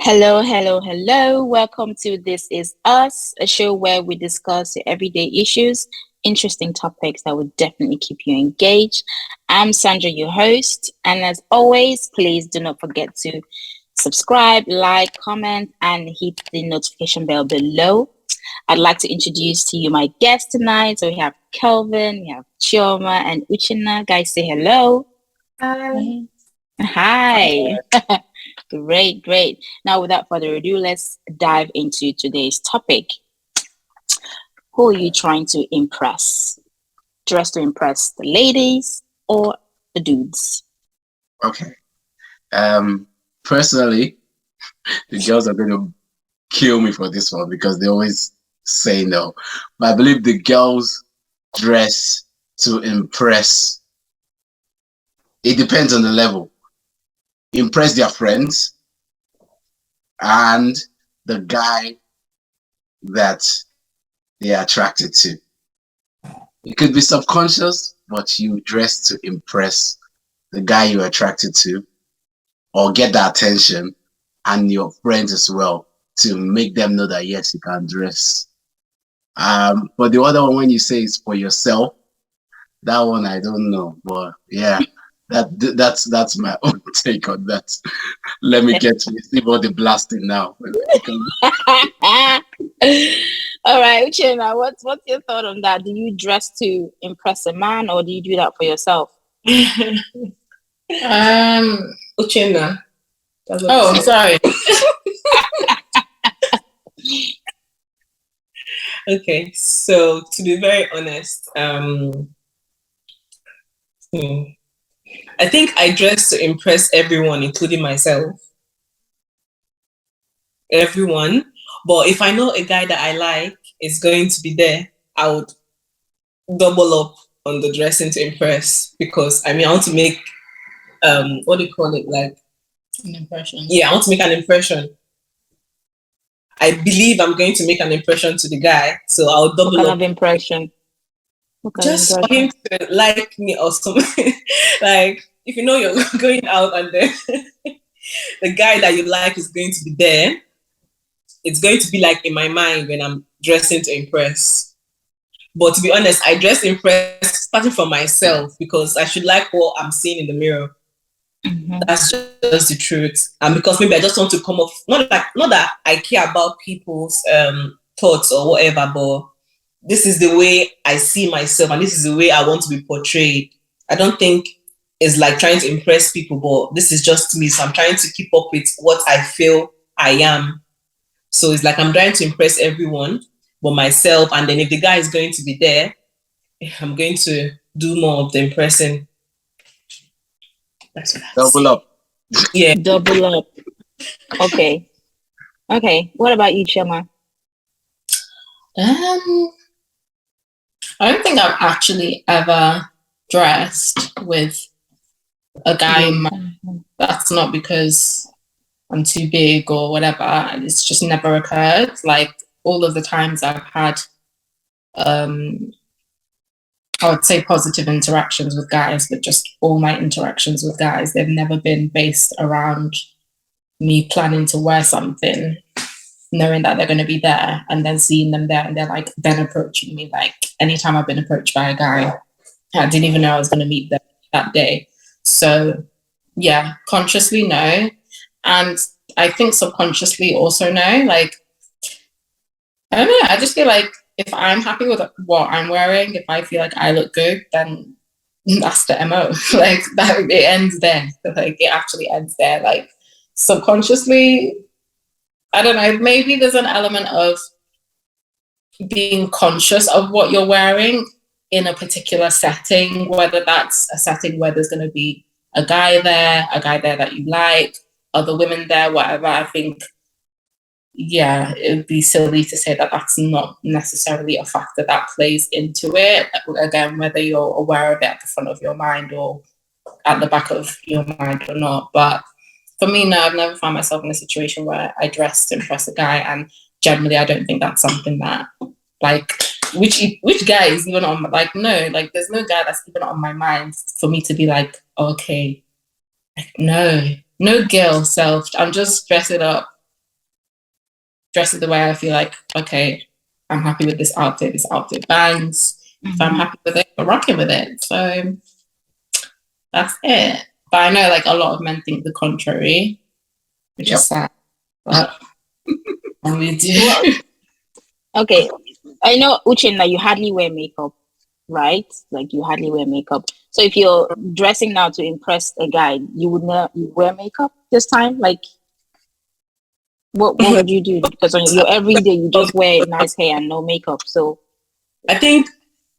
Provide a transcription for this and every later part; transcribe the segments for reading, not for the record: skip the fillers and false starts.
Hello, hello, hello. Welcome to This Is Us, a show where we discuss everyday issues, interesting topics that would definitely keep you engaged. I'm Sandra, your host, and as always, please do not forget to subscribe, like, comment, and hit the notification bell below. I'd like to introduce to you my guests tonight. So we have Kelvin, we have Chioma, and Uchina. Guys, say hello. Hi. Hi. Great, great. Now, without further ado, let's dive into today's topic. Who are you trying to impress? Dress to impress the ladies or the dudes? Okay. Personally, the girls are going to kill me for this one because they always say no. But I believe the girls dress to impress. It depends on the level. Impress their friends and the guy that they are attracted to. It could be subconscious, but you dress to impress the guy you're attracted to or get the attention and your friends as well to make them know that yes, you can dress. But the other one, when you say it's for yourself, that one I don't know. But yeah, that's my own take on that. Let me get to see what the blasting now. All right, Uchenna, what's your thought on that? Do you dress to impress a man or do you do that for yourself? Uchenna. Oh, sorry. Okay, so to be very honest, I think I dress to impress everyone, including myself. Everyone. But if I know a guy that I like is going to be there, I would double up on the dressing to impress because I want to make what do you call it? Like an impression. Yeah, I want to make an impression. I believe I'm going to make an impression to the guy, so I'll double what kind up. Of impression? Just for him to like me or something. Like if you know you're going out and then the guy that you like is going to be there, it's going to be like in my mind when I'm dressing to impress. But to be honest, I dress to impress starting from myself because I should like what I'm seeing in the mirror. Mm-hmm. That's just the truth. And because maybe I just want to come off, not that I care about people's thoughts or whatever, but this is the way I see myself and this is the way I want to be portrayed. I don't think it's like trying to impress people, but this is just me. So I'm trying to keep up with what I feel I am. So it's like I'm trying to impress everyone but myself. And then if the guy is going to be there, I'm going to do more of the impressing. That's what double up. Yeah. Double up. Okay. What about you, Chioma? I don't think I've actually ever dressed with a guy in mind. That's not because I'm too big or whatever. It's just never occurred. Like all of the times I've had, I would say positive interactions with guys, but just all my interactions with guys, they've never been based around me planning to wear something, knowing that they're going to be there and then seeing them there and they're like then approaching me. Like anytime I've been approached by a guy, I didn't even know I was going to meet them that day. So yeah, consciously no. And I think subconsciously also no. Like, I don't know, I just feel like if I'm happy with what I'm wearing, if I feel like I look good, then that's the MO. Like that, it ends there. Like it actually ends there. Like subconsciously, I don't know, maybe there's an element of being conscious of what you're wearing in a particular setting, whether that's a setting where there's going to be a guy there that you like, other women there, whatever. I think, yeah, it would be silly to say that that's not necessarily a factor that plays into it. Again, whether you're aware of it at the front of your mind or at the back of your mind or not. But for me, no, I've never found myself in a situation where I dress to impress a guy, and generally I don't think that's something that, like, which guy is even on, like, no, like, there's no guy that's even on my mind for me to be like, okay, like, no girl self, I'm just dressing up dress it the way I feel like, okay, I'm happy with this outfit bangs. If I'm happy with it, we're rocking with it. So that's it. But I know like a lot of men think the contrary, which is sad. But and we do. Okay, I know, Uchenna, you hardly wear makeup, right? Like you hardly wear makeup. So if you're dressing now to impress a guy, you would not wear makeup this time? Like, what would you do? Because on your everyday, you just wear nice hair and no makeup. So I think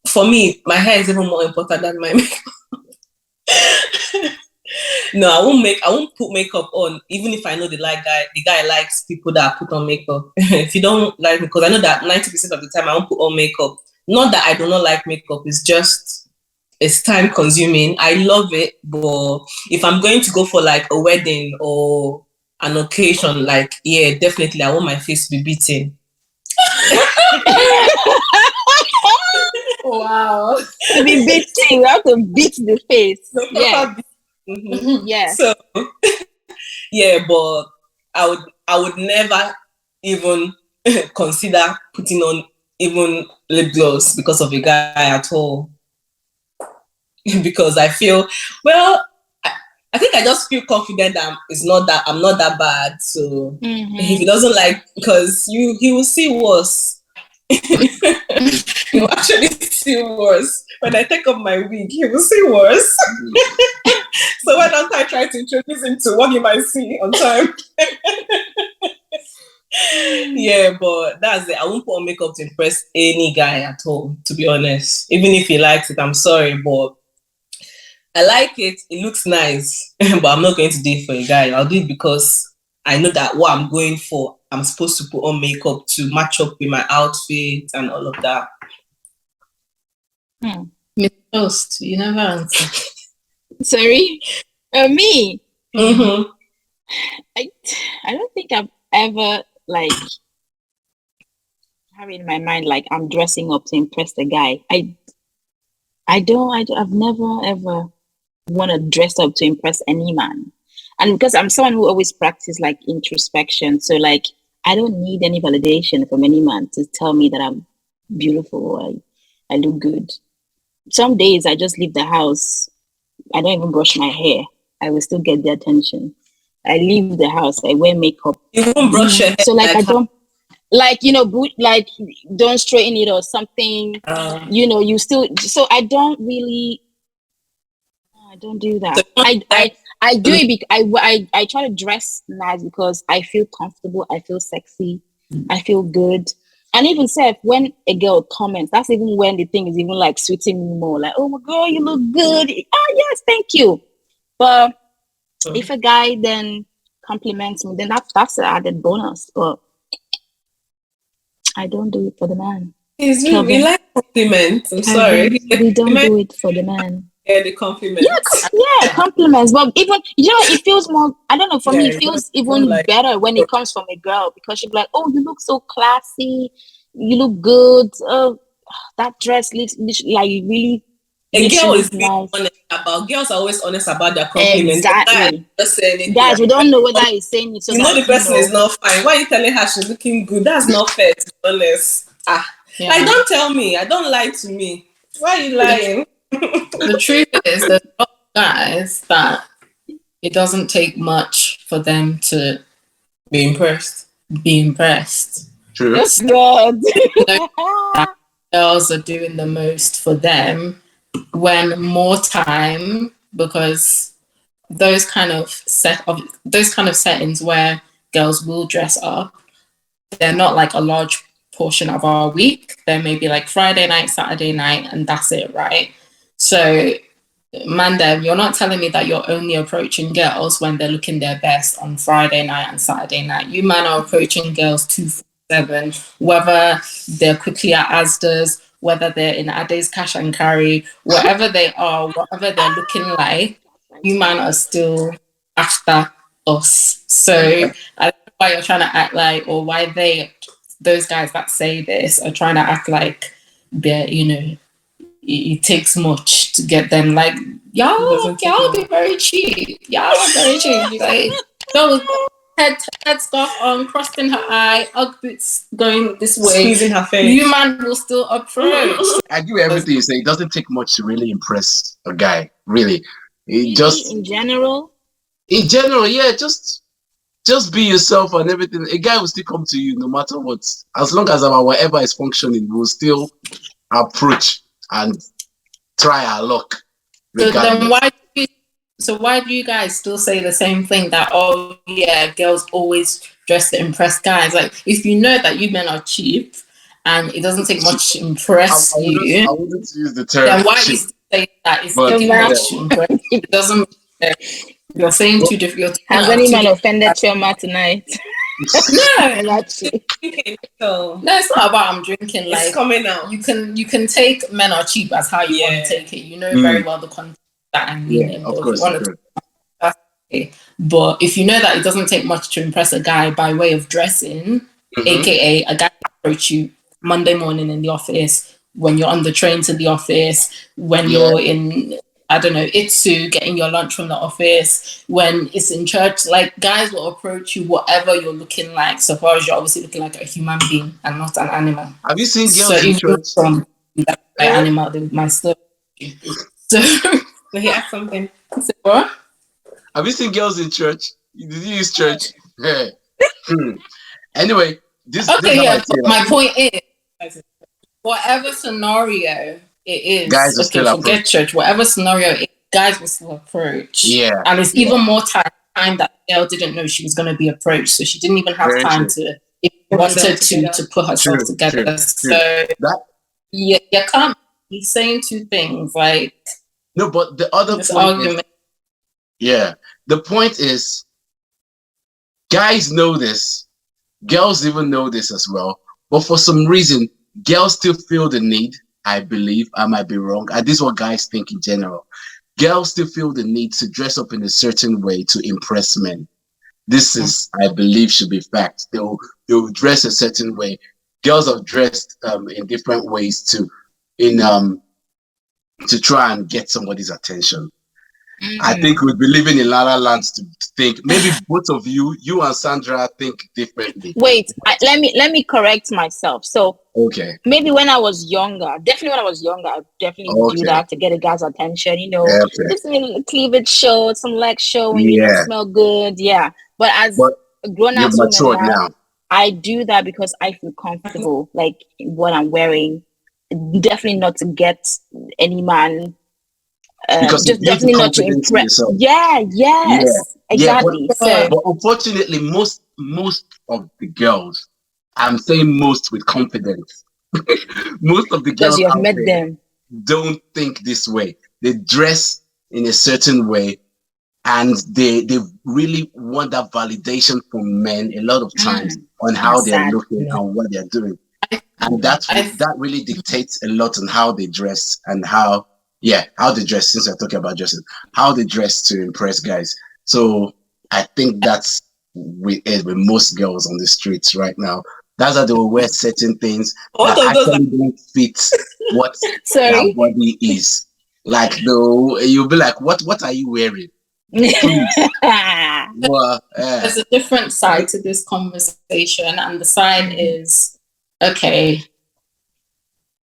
for me, my hair is even more important than my makeup. No, I won't put makeup on, even if I know the guy likes people that put on makeup. If you don't like, because I know that 90% of the time I won't put on makeup. Not that I do not like makeup, it's time consuming. I love it, but if I'm going to go for like a wedding or an occasion, like, yeah, definitely I want my face to be beaten. Wow. to be beating, you have to beat the face. No, Yeah. Yeah. So yeah, but I would never even consider putting on even lip gloss because of a guy at all. Because I feel, well, I think I just feel confident that I'm not that bad. So if he doesn't like, because he will see worse. He will actually see worse. When I take off my wig, he will see worse. So why don't I try to introduce him to what he might see on time? Yeah, but that's it. I won't put on makeup to impress any guy at all, to be honest. Even if he likes it, I'm sorry, but I like it. It looks nice, but I'm not going to do it for a guy. I'll do it because I know that what I'm going for, I'm supposed to put on makeup to match up with my outfit and all of that. Miss Toast, you never answer. Sorry? Me? Mm-hmm. I don't think I've ever, like, have in my mind, like, I'm dressing up to impress the guy. I've never, ever want to dress up to impress any man. And because I'm someone who always practice like introspection, so like I don't need any validation from any man to tell me that I'm beautiful or I look good. Some days I just leave the house, I don't even brush my hair, I will still get the attention. I leave the house, I wear makeup. You won't brush your hair. So like I don't, like, you know, like don't straighten it or something. You know, you still. So I don't do that. I do it because I try to dress nice because I feel comfortable, I feel sexy, I feel good. And even say when a girl comments, that's even when the thing is even like sweeting me more. Like, oh my girl, you look good. Oh yes, thank you. But if a guy then compliments me, then that's an added bonus. But I don't do it for the man. We like compliments. I'm sorry. We don't do it for the man. Yeah, the compliments. Yeah, compliments. But even, you know, it feels more, I don't know, for me, it feels even better when it comes from a girl because she'll be like, oh, you look so classy. You look good. Oh, that dress looks like really. A girl is nice. Honest about. Girls are always honest about their compliments. Exactly. Guys, we don't know whether he's saying it. So you know the person is not fine. Why are you telling her she's looking good? That's not fair, to be honest. Like, don't tell me. I don't lie to me. Why are you lying? The truth is, there's a lot of guys that it doesn't take much for them to be impressed. True. Yes, God. Girls are doing the most for them when more time, because those kind of settings where girls will dress up, they're not like a large portion of our week. They're maybe like Friday night, Saturday night, and that's it, right? So, Mandem, you're not telling me that you're only approaching girls when they're looking their best on Friday night and Saturday night. You man are approaching girls 247, whether they're quickly at Asda's, whether they're in Ade's Cash and Carry, wherever they are, whatever they're looking like, you man are still after us. So I don't know why you're trying to act like, or why those guys that say this are trying to act like they're, you know, it takes much to get them. Like, y'all be very cheap. Y'all are very cheap. Like, no, head scarf on, crossing her eye, Ugg boots going this way, squeezing her face. you man will still approach. I agree with everything you say. It doesn't take much to really impress a guy. Really, Really, just in general. in general, yeah. Just be yourself and everything. A guy will still come to you no matter what. As long as our whatever is functioning, we'll still approach and try our luck. So then why do you guys still say the same thing that, oh yeah, girls always dress to impress guys? Like, if you know that you men are cheap and it doesn't take much to impress you, I wouldn't use the term then why are you cheap, still saying that it's but taking much to impress? It doesn't. You're saying two different. Has any man offended Chioma tonight? No, Actually. So no, it's not about I'm drinking. it's Like, coming out. you can take men are cheap as how you want to take it. You know very well the context that I'm meaning. yeah, of But if course. you want to, that's okay. But if you know that it doesn't take much to impress a guy by way of dressing, aka a guy will approach you Monday morning in the office, when you're on the train to the office, when you're in, I don't know, Itsu getting your lunch from the office, when it's in church, like, guys will approach you whatever you're looking like, so far as you're obviously looking like a human being and not an animal. Have you seen So girls in even church? from that animal, they might still. So, So he asked something. so what? Have you seen girls in church? Did you use church? Yeah. Anyway, this Okay, is how I yeah. feel. My point is, whatever scenario it is, Guys will okay, still forget approach. church. Whatever scenario, guys will still approach. Yeah. And it's even more time that the girl didn't know she was going to be approached, so she didn't even have Very time true. to, if she wanted to put herself True, together. true. So That you can't be saying two things like no, but the other this point is, argument. yeah, the point is, guys know this, girls even know this as well, but for some reason, girls still feel the need. I believe, I might be wrong, and this is what guys think in general. Girls still feel the need to dress up in a certain way to impress men. This is, I believe, should be fact. They'll dress a certain way. Girls have dressed in different ways too, to try and get somebody's attention. I think we'd be living in La La Land to think. Maybe both of you and Sandra, think differently. Wait, let me correct myself. So Okay. maybe when I was younger, I definitely would do that to get a guy's attention. You know, just a cleavage show, some leg show, and you know, smell good. Yeah, but as a grown-ass woman now, I do that because I feel comfortable, like in what I'm wearing. Definitely not to get any man. Because just definitely not to impress. Exactly. But unfortunately, most of the girls, I'm saying most with confidence, most of the girls you have out met there them don't think this way. They dress in a certain way, and they really want that validation from men a lot of times on how they're looking and what they're doing, and that really dictates a lot on how they dress and how they dress. Since we're talking about dressing, how they dress to impress guys. So I think that's with most girls on the streets right now. That's how they will wear certain things that actually don't fit what their body is. Like, though, you'll be like, what are you wearing? Well, there's a different side to this conversation, and the side is, okay,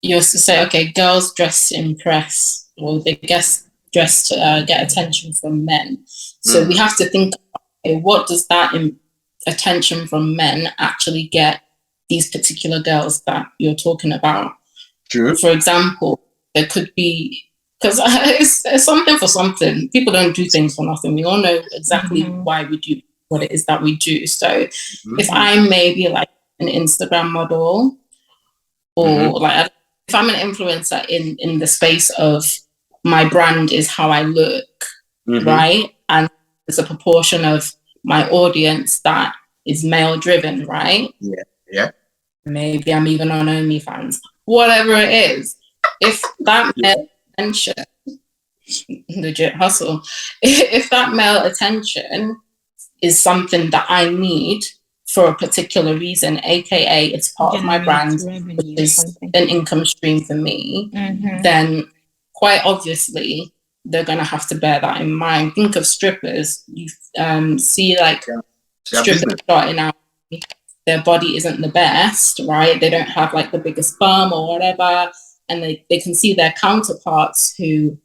you used to say, okay, girls dress to impress, or they dress to get attention from men. So we have to think, okay, what does that attention from men actually get these particular girls that you're talking about? True. For example, there could be, because it's something for something. People don't do things for nothing. We all know exactly why we do what it is that we do. So if I'm maybe like an Instagram model, or like if I'm an influencer in the space of my brand is how I look, right? And there's a proportion of my audience that is male driven, right? Yeah. Maybe I'm even on OnlyFans, whatever it is. If that male attention, legit hustle, if that male attention is something that I need for a particular reason, aka it's part of my brand, which is an income stream for me, then quite obviously they're going to have to bear that in mind. Think of strippers. You see like strippers starting out, their body isn't the best, right? They don't have like the biggest bum or whatever, and they can see their counterparts who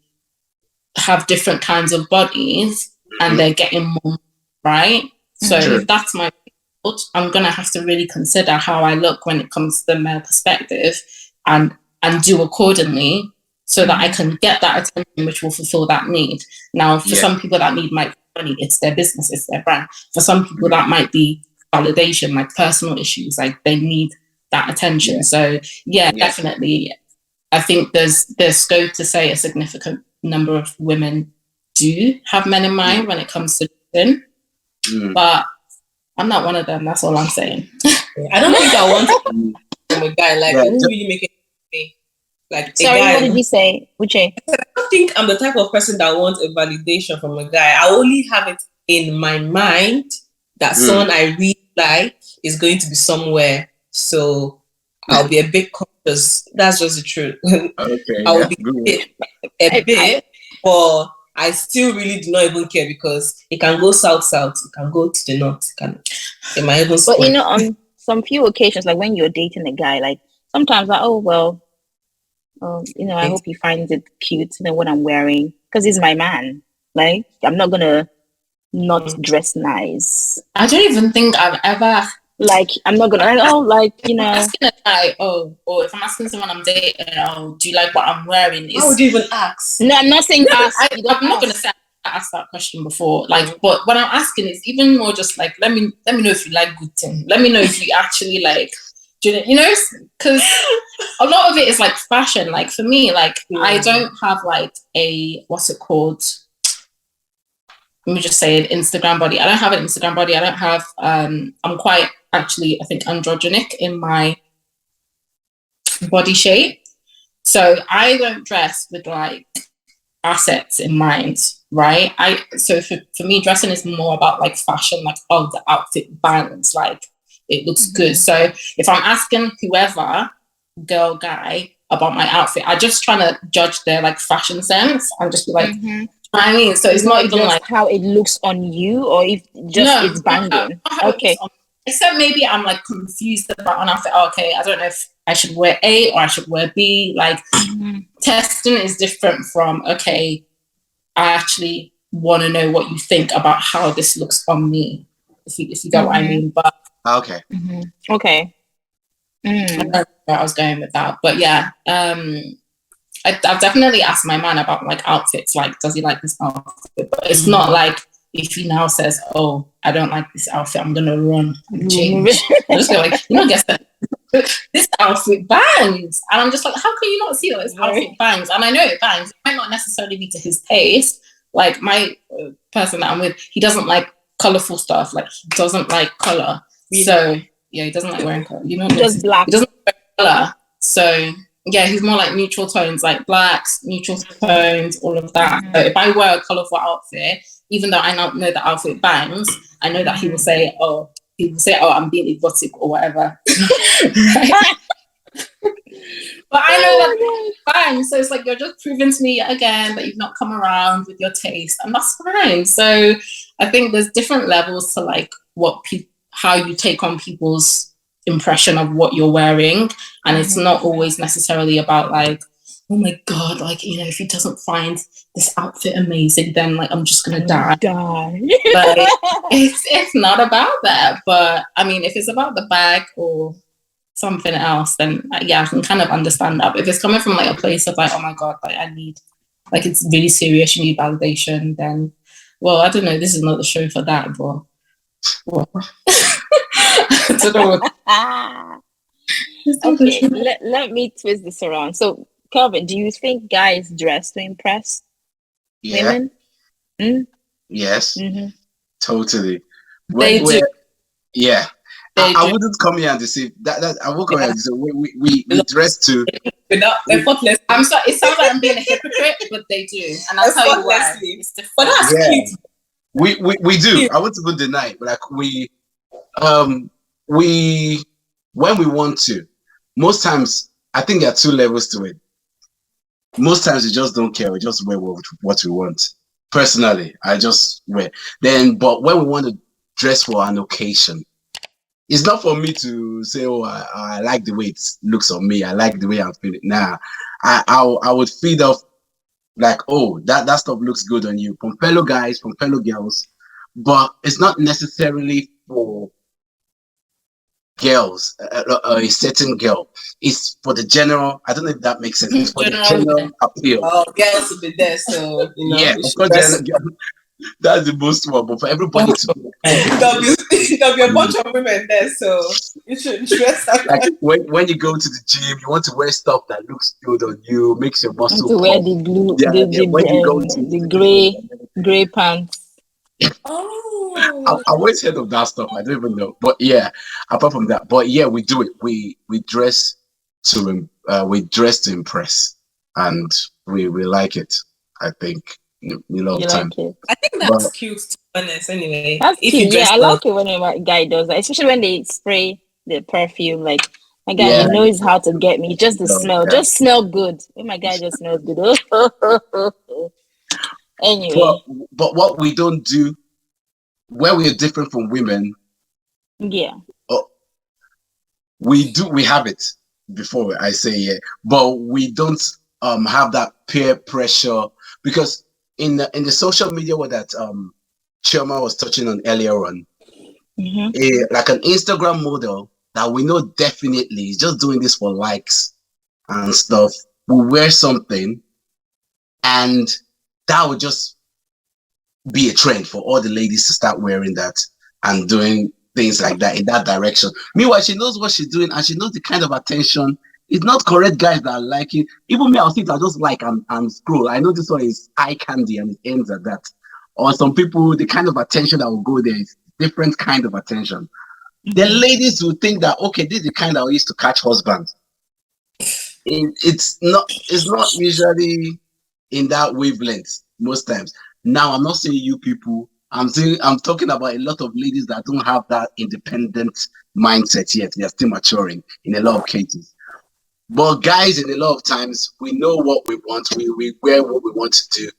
have different kinds of bodies and they're getting more, right? So if that's my thought, I'm gonna have to really consider how I look when it comes to the male perspective and do accordingly so that I can get that attention which will fulfill that need. Now, for some people that need might be money, it's their business, it's their brand. For some people that might be validation, like personal issues, like they need that attention. So definitely I think there's scope to say a significant number of women do have men in mind when it comes to dating, but I'm not one of them. That's all I'm saying. I don't think I want from a guy like who really make it like. Sorry, what did you say, Uche? I don't think I'm the type of person that wants a validation from a guy. I only have it in my mind that someone I really like is going to be somewhere, so I'll be a bit conscious. That's just the truth. Okay, I'll be a bit, but I still really do not even care because it can go south, it can go to the north, it might even spoil. But you know, on some few occasions, like when you're dating a guy, like sometimes like, oh well, you know, I hope he finds it cute, you know, what I'm wearing, because he's my man. Like, I'm not gonna not dress nice. I don't even think I've ever like, I'm not gonna you know, asking a guy, or if I'm asking someone I'm dating, do you like what I'm wearing? How would you even ask? No, I'm not saying ask. I'm not gonna say I asked that question before. Like, but what I'm asking is even more just like, let me know if you like good thing. Let me know if you actually like, you know, because a lot of it is like fashion. Like for me, like I don't have like a what's it called? Let me just say an Instagram body. I don't have an Instagram body. I don't have. I'm quite actually, I think, androgenic in my body shape. So I don't dress with like assets in mind, right? So for me, dressing is more about like fashion, like the outfit balance, like it looks good. So if I'm asking whoever, girl, guy, about my outfit, I just trying to judge their like fashion sense and just be like, I mean, so it's not even like how it looks on you, or if it's banging. Okay. Except maybe I'm like confused about an outfit. Okay, I don't know if I should wear A or I should wear B. Like testing is different from, okay, I actually want to know what you think about how this looks on me, if you get what I mean. But okay. Okay. I don't know where I was going with that. But yeah, I've definitely asked my man about like outfits, like does he like this outfit? But it's not like if he now says, oh, I don't like this outfit, I'm gonna run and change. I just feel like, guess that this outfit bangs, and I'm just like, how can you not see that this outfit bangs? And I know it bangs. It might not necessarily be to his taste. Like my person that I'm with, he doesn't like colorful stuff. Like he doesn't like color. So yeah, he doesn't like wearing color. You know, just black. He doesn't like color. So yeah, he's more like neutral tones, like blacks, neutral tones, all of that. So if I wear a colorful outfit, even though I know the outfit bangs, I know that he will say, oh, I'm being exotic or whatever. But I know that it's fine. So it's like, you're just proving to me again that you've not come around with your taste, and that's fine. So I think there's different levels to like how you take on people's impression of what you're wearing, and it's not always necessarily about like, oh my god, like, if he doesn't find this outfit amazing, then like I'm just gonna die. Like, it's not about that. But I mean, if it's about the bag or something else, then yeah, I can kind of understand that. But if it's coming from like a place of like, oh my god, like I need, like it's really serious, you need validation, then well, I don't know, this is not the show for that, but well. I don't know. Okay, let me twist this around. So Kelvin, do you think guys dress to impress women? Yes, totally. They do. Yeah. I wouldn't come here and deceive that. I won't come here and deceive. We dress to without effortless. I'm sorry, it sounds like I'm being a hypocrite, but they do, and that's how you wear. But that's cute. We do. I won't even deny it, but like we when we want to, most times I think there are two levels to it. Most times we just don't care. We just wear what we want. Personally, I just wear. Then, but when we want to dress for an occasion. It's not for me to say, oh, I like the way it looks on me. I like the way I'm feeling. Nah, I would feed off like, oh, that stuff looks good on you from fellow guys, from fellow girls, but it's not necessarily for girls, a certain girl. It's for the general. I don't know if that makes sense. It's for the general appeal. Oh, girls will be there, so yeah, of course, that's the most one. But for everybody to there'll be a bunch of women there, so you should dress like when you go to the gym, you want to wear stuff that looks good on you, makes your muscle. To wear the blue, the gray pants. Oh, I always heard of that stuff. I don't even know, but yeah. Apart from that, but yeah, we do it. We dress to impress, and we like it. I think a lot of time. Like I think that's cute. To be honest, anyway, that's if cute. you dress I like it when a guy does that, especially when they spray the perfume. Like my guy, he knows how to get me. Just the smell, just smell good. When my guy just smells good. Anyway, but what we don't do, where we are different from women, we have it before I say but we don't have that peer pressure, because in the social media what that Chioma was touching on earlier on, like an Instagram model that we know definitely is just doing this for likes and stuff, will wear something and that would just be a trend for all the ladies to start wearing that and doing things like that in that direction. Meanwhile, she knows what she's doing and she knows the kind of attention. It's not correct guys that are liking. Even me, I'll see it, I just like and scroll. I know this one is eye candy and it ends at that. Or some people, the kind of attention that will go there is different kind of attention. The ladies will think that, okay, this is the kind that we used to catch husbands. It's not usually in that wavelength most times. Now, I'm not saying you people. I'm talking about a lot of ladies that don't have that independent mindset yet. They're still maturing in a lot of cases. But guys, in a lot of times, we know what we want. We wear what we want to do,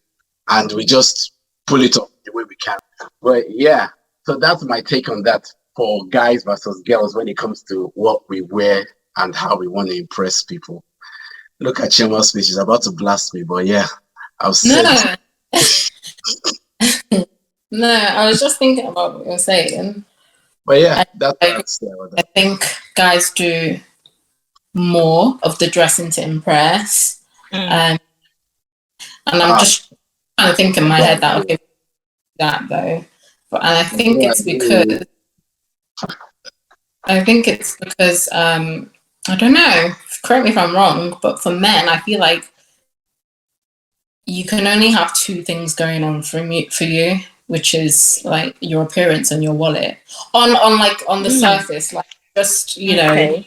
and we just pull it off the way we can. But yeah, so that's my take on that for guys versus girls when it comes to what we wear and how we want to impress people. Look at Chioma's face; she's about to blast me. But yeah, I'll say. No, I was just thinking about what you're saying. But yeah, I think guys do more of the dressing to impress. And I'm just trying to think in my head that, okay, that though. And I think it's because I don't know, correct me if I'm wrong, but for men, I feel like you can only have two things going on for you, which is like your appearance and your wallet. On the surface, like just know,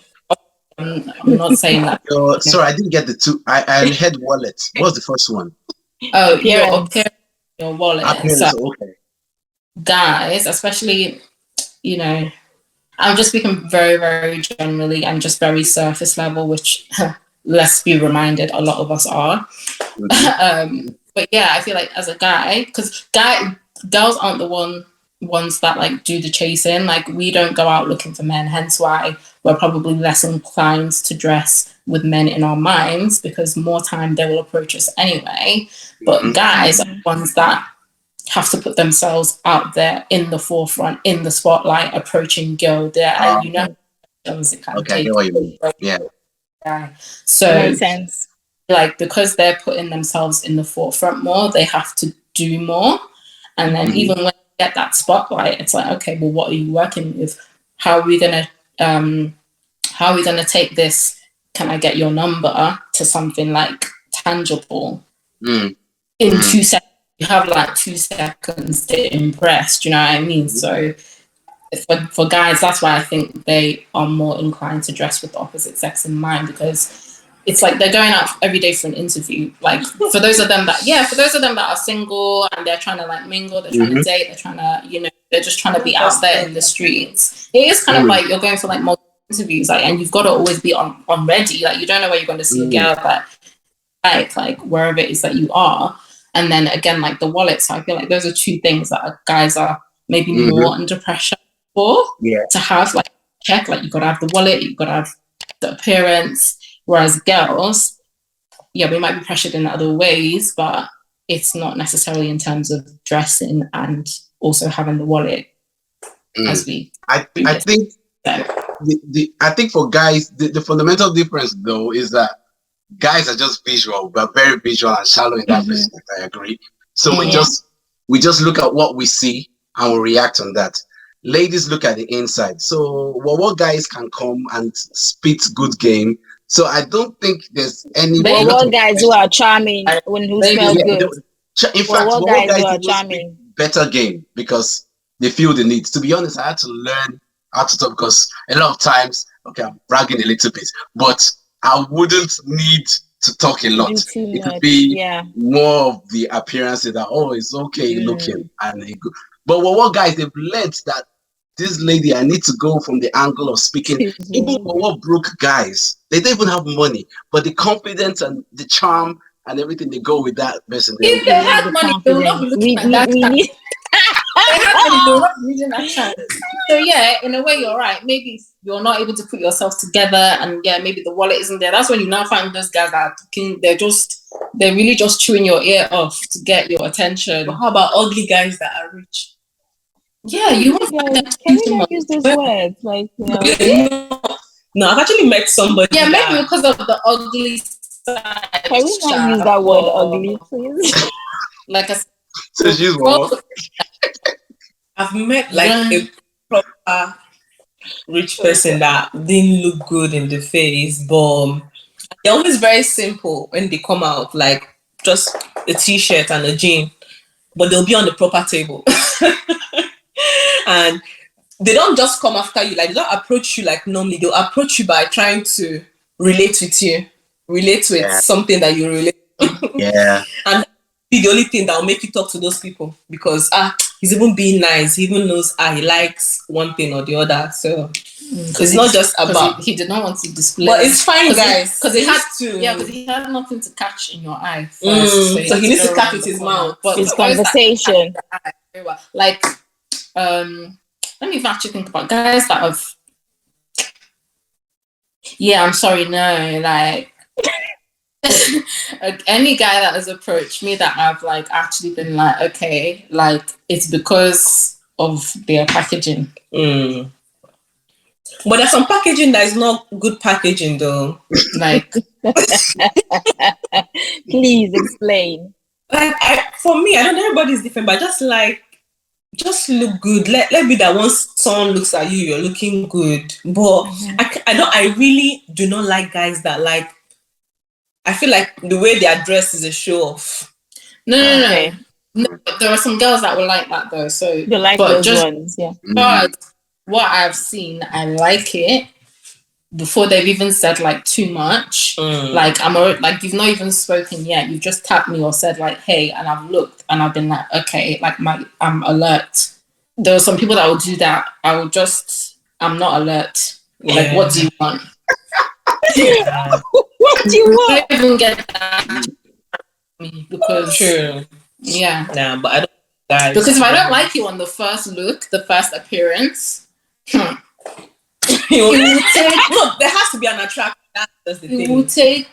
I'm not saying that. Sorry, I didn't get the two. I heard wallet. What's the first one? Oh, your appearance, your wallet. Appearance, so, okay. Guys, especially, I'm just speaking very, very generally and just very surface level, which let's be reminded, a lot of us are. But yeah, I feel like as a guy, because girls aren't the ones that like do the chasing. Like we don't go out looking for men, hence why we're probably less inclined to dress with men in our minds, because more time they will approach us anyway. But guys are the ones that have to put themselves out there in the forefront, in the spotlight, approaching girl there, and it can take. I get what you mean. Yeah. So makes sense. Like because they're putting themselves in the forefront more, they have to do more. And then even when you get that spotlight, it's like, okay, well, what are you working with? How are we gonna take this? Can I get your number to something like tangible in 2 seconds? You have like 2 seconds to impress. Do you know what I mean? So for guys, that's why I think they are more inclined to dress with the opposite sex in mind, because it's like they're going out every day for an interview. Like for those of them that are single and they're trying to like mingle, they're trying to date, they're trying to, they're just trying to be out there in the streets. It is kind of like you're going for like multiple interviews, like, and you've got to always be on ready. Like you don't know where you're going to see a girl, but like wherever it is that you are. And then again, like the wallet. So I feel like those are two things that guys are maybe more under pressure for to have like check, like you gotta have the wallet, you gotta have the appearance. Whereas girls, yeah, we might be pressured in other ways, but it's not necessarily in terms of dressing and also having the wallet. As I think I think for guys the fundamental difference though is that guys are just visual, but very visual and shallow in that business. I agree. So we just look at what we see and we react on that. Ladies look at the inside. So what guys can come and spit good game. So I don't think there's any. What guys who are charming who smell good. In fact, what guys who are charming better game because they feel the need. To be honest, I had to learn how to talk because a lot of times, okay, I'm bragging a little bit, but I wouldn't need to talk a lot. It could be more of the appearance that it's okay looking and good. But what guys they've learned that this lady, I need to go from the angle of speaking. Even for what broke guys, they don't even have money, but the confidence and the charm and everything they go with that person. If they had money, they would not be looking at that chance. They had money, they would not be using that chance. So yeah, in a way, you're right. Maybe you're not able to put yourself together, and maybe the wallet isn't there. That's when you now find those guys that are talking. They're really just chewing your ear off to get your attention. But how about ugly guys that are rich? Yeah, you want can you not use those words? Like, No, I've actually met somebody. Yeah, maybe because of the ugly side. Can we not use that word ugly, please? Like so she's what? I've met like a proper rich person that didn't look good in the face, but they're always very simple when they come out, like just a t-shirt and a jean, but they'll be on the proper table. And they don't just come after you, like they don't approach you like normally. They'll approach you by trying to relate with something that you relate to. And be the only thing that will make you talk to those people because he's even being nice. He even knows he likes one thing or the other. So it's not just about he did not want to display. But it's fine, guys, because he had to. Yeah, because he had nothing to catch in your eye first. So he needs to catch with his mouth. But it's conversation. Like, let me even actually think about guys that have. Yeah, I'm sorry. No, like. Any guy that has approached me that I've like actually been like, okay, like it's because of their packaging. But there's some packaging that is not good packaging though. Like, please explain. Like for me, I don't know, everybody's different, but just look good. Let be that once someone looks at you, you're looking good. But I really do not like guys that like. I feel like the way they are dressed is a show off. No. There are some girls that will like that though. So you like those ones, yeah. But what I've seen, I like it before they've even said like too much. Like like you've not even spoken yet. You've just tapped me or said like, hey, and I've looked and I've been like, okay, like I'm alert. There are some people that will do that. I'm not alert. Like, what do you want? What do you want? I don't even get that because Nah, but I don't guys. Because if I don't like you on the first look, the first appearance, there has to be an attraction. That's the thing. You will take.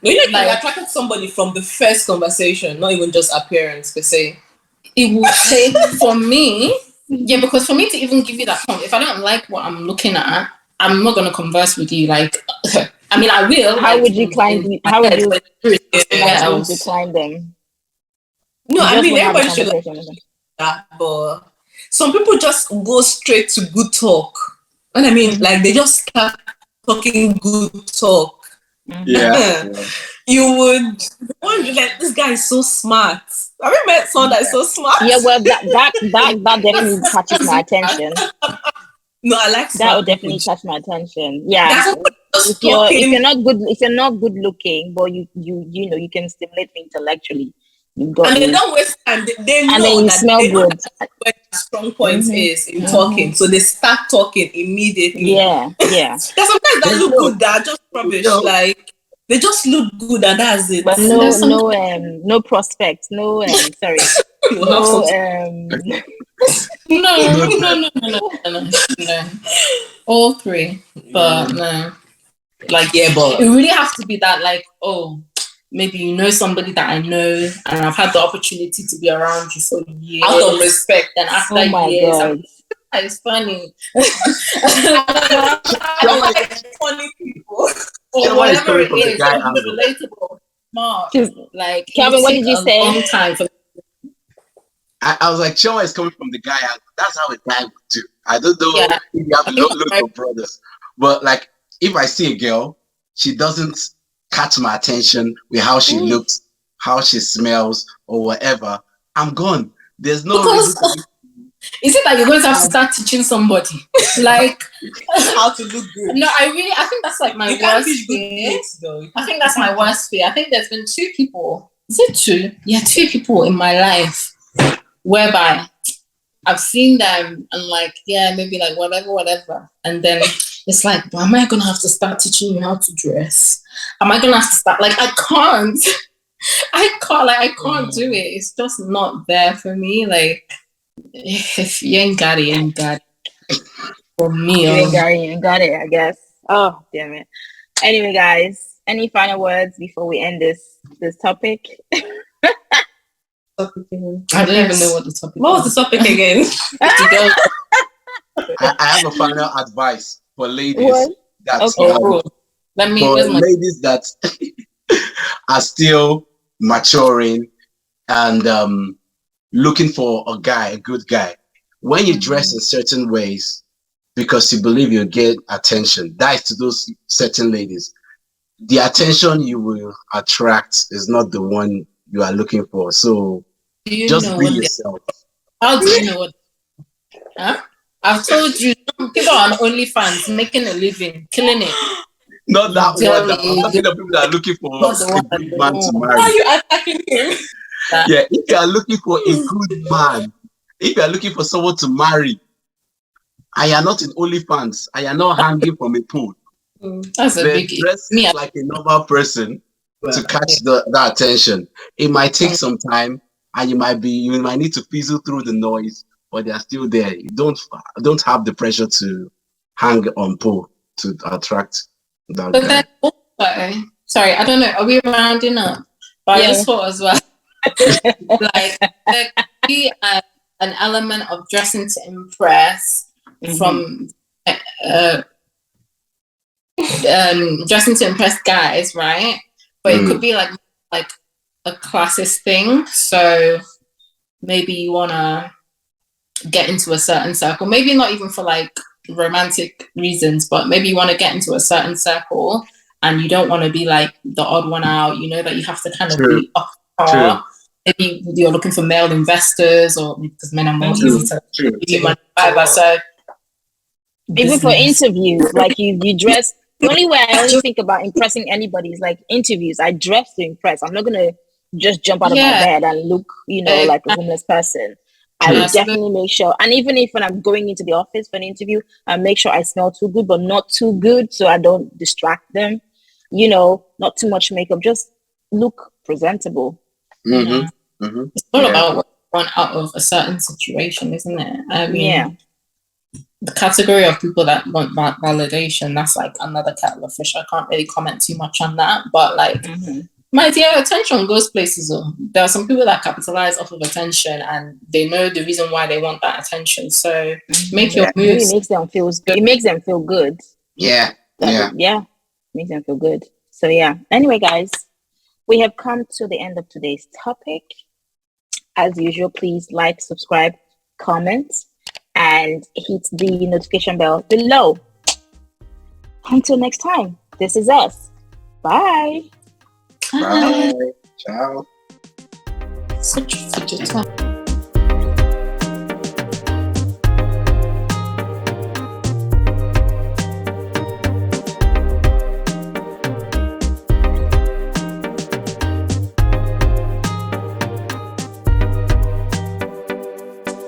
You attracted somebody from the first conversation, not even just appearance per se. It will take for me. Yeah, because for me to even give you that prompt, if I don't like what I'm looking at, I'm not going to converse with you. Like, I mean, I will. How would you decline them? No, I mean, everybody should like that, but some people just go straight to good talk. And I mean, like, they just start talking good talk. Yeah. You would wonder, like, this guy is so smart. Have you met someone that is so smart? Yeah, well, that definitely catches my attention. No, I like that would definitely catch my attention. Yeah, if you're not good looking, but you know you can stimulate me intellectually. And they don't waste time. They know and then you smell good. Where the strong point is in talking, so they start talking immediately. Yeah. There's some guys that look good that are just rubbish. Like they just look good and that's it. But no prospects. No sorry. No No. All three, but no. Like, yeah, but it really has to be that, like, oh, maybe you know somebody that I know, and I've had the opportunity to be around you for years. out of respect. Then after Oh my years, God. it's funny. I like funny people. Or whatever it from the is, guy or angle. relatable, smart. Like, Kevin, what did you say? A long time for I was like, Chioma is coming from the guy angle. That's how a guy would do. I don't know Yeah. if you have to look for brothers, but like, if I see a girl, she doesn't catch my attention with how she looks, how she smells, or whatever, I'm gone. There's no reason to Is it that you're going to have to start teaching somebody? Like, how to look good. No, I think that's like my worst fear. I think that's my worst fear. I think there's been two people. Is it two? Yeah, two people in my life whereby I've seen them and like, yeah, maybe like whatever. And then it's like, well, am I going to have to start teaching you how to dress? Am I going to have to start? Like, I can't. I can't do it. It's just not there for me. Like, if you ain't got it, you ain't got it. For me, you ain't got it, I guess. Oh, damn it. Anyway, guys, any final words before we end this topic? I don't even know what the topic What was the topic again? I have a final advice for ladies ladies that are still maturing and looking for a good guy. When you dress in certain ways because you believe you'll get attention, that is to those certain ladies. The attention you will attract is not the one you are looking for. So just be yourself. How do you know what? Huh? I've told you, people are on OnlyFans making a living, killing it. Not that one. I'm talking about people that are looking for a good man to marry. Why are you attacking him? Yeah, if you are looking for a good man, if you are looking for someone to marry, and you are not in OnlyFans, and you are not hanging from a pool, that's a big dress like a normal person to catch the attention. It might take some time, and you might need to fizzle through the noise, but they are still there. You don't have the pressure to hang on pole to attract that but guy. then also, sorry, I don't know, are we rounding up? But I just thought as well, like, there could be an element of dressing to impress from dressing to impress guys, right? But it could be like a classist thing. So maybe you want to get into a certain circle, maybe not even for like romantic reasons, but maybe you want to get into a certain circle and you don't want to be like the odd one out. You know that you have to kind of be up par. Maybe you're looking for male investors, or because men are more easy to give you money. So even for interviews, like you dress. The only way I only think about impressing anybody is like interviews. I dress to impress. I'm not gonna just jump out of my bed and look, like a homeless person. I would definitely make sure. And even if when I'm going into the office for an interview, I make sure I smell too good, but not too good, so I don't distract them. Not too much makeup. Just look presentable. It's all about what you want out of a certain situation, isn't it? I mean, the category of people that want validation, that's like another kettle of fish. I can't really comment too much on that, but like, my dear, attention goes places. There are some people that capitalize off of attention, and they know the reason why they want that attention. So make your moves. It makes them feel good. It makes them feel good. Yeah. Makes them feel good. So anyway, guys, we have come to the end of today's topic. As usual, please like, subscribe, comment, and hit the notification bell below. Until next time, this is us. Bye. Bye. Ciao. Such a time.